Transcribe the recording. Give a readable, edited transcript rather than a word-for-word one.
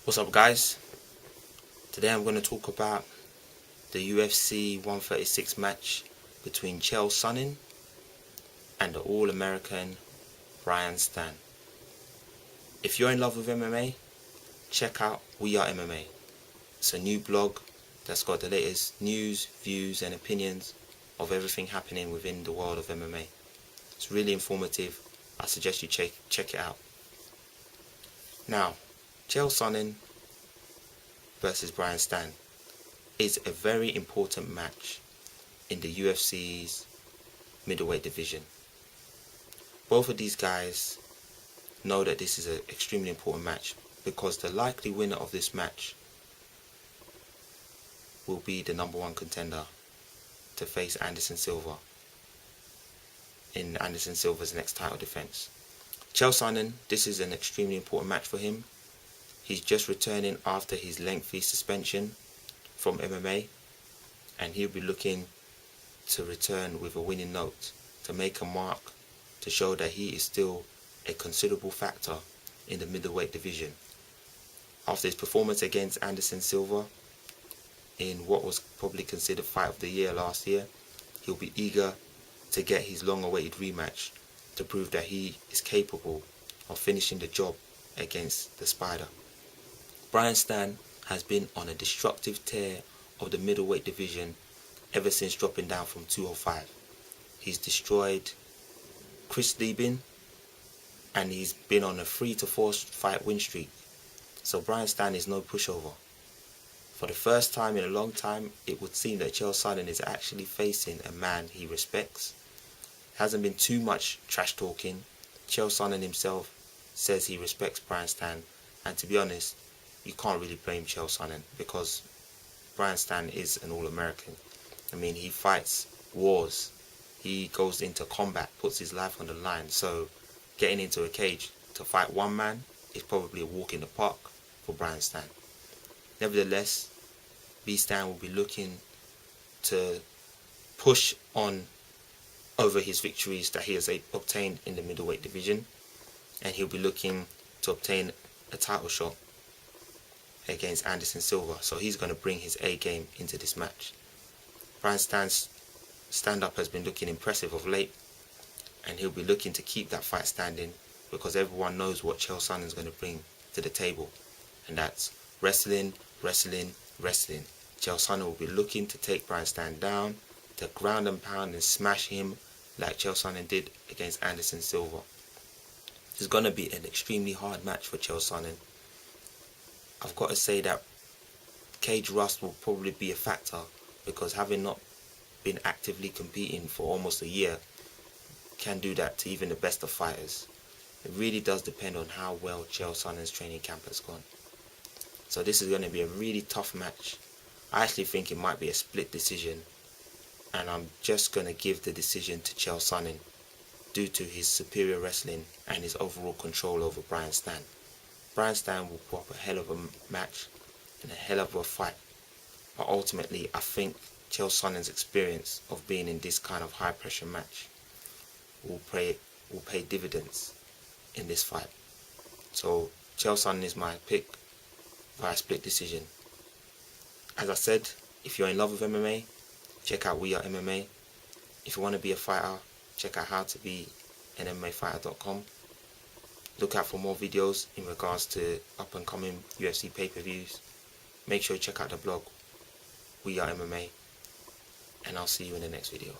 What's up, guys? Today I'm going to talk about the UFC 136 match between Chael Sonnen and the All-American Stann. If you're in love with MMA, check out We Are MMA. It's a new blog that's got the latest news, views and opinions of everything happening within the world of MMA. It's really informative. I suggest you check it out. Now, Chael Sonnen versus Stann is a very important match in the UFC's middleweight division. Both of these guys know that this is an extremely important match because the likely winner of this match will be the number one contender to face Anderson Silva in Anderson Silva's next title defense. Chael Sonnen, this is an extremely important match for him. He's just returning after his lengthy suspension from MMA, and he'll be looking to return with a winning note, to make a mark, to show that he is still a considerable factor in the middleweight division. After his performance against Anderson Silva in what was probably considered fight of the year last year, he'll be eager to get his long-awaited rematch to prove that he is capable of finishing the job against the Spider. Stann has been on a destructive tear of the middleweight division ever since dropping down from 205. He's destroyed Chris Lieben, and he's been on a 3 to 4 fight win streak. So Stann is no pushover. For the first time in a long time, it would seem that Chael Sonnen is actually facing a man he respects. Hasn't been too much trash talking. Chael Sonnen himself says he respects Stann, and to be honest, you can't really blame Chael Sonnen because Stann is an All-American. I mean, he fights wars. He goes into combat, puts his life on the line. So getting into a cage to fight one man is probably a walk in the park for Stann. Nevertheless, Stann will be looking to push on over his victories that he has obtained in the middleweight division, and he'll be looking to obtain a title shot against Anderson Silva. So he's going to bring his A game into this match. Stann's stand-up has been looking impressive of late, and he'll be looking to keep that fight standing because everyone knows what Chael Sonnen is going to bring to the table, and that's wrestling, wrestling, wrestling. Chael Sonnen will be looking to take Stann down, to ground and pound and smash him like Chael Sonnen did against Anderson Silva. It's going to be an extremely hard match for Chael Sonnen. I've got to say that cage rust will probably be a factor because having not been actively competing for almost a year can do that to even the best of fighters. It really does depend on how well Chael Sonnen's training camp has gone. So this is going to be a really tough match. I actually think it might be a split decision, and I'm just going to give the decision to Chael Sonnen due to his superior wrestling and his overall control over Stann. Stann will put up a hell of a match and a hell of a fight, but ultimately I think Chael Sonnen's experience of being in this kind of high pressure match will pay dividends in this fight. So Chael Sonnen is my pick via split decision. As I said, if you're in love with MMA, check out We Are MMA. If you want to be a fighter, check out howtobeanMMAfighter.com. Look out for more videos in regards to up and coming UFC pay-per-views. Make sure you check out the blog We Are MMA, and I'll see you in the next video.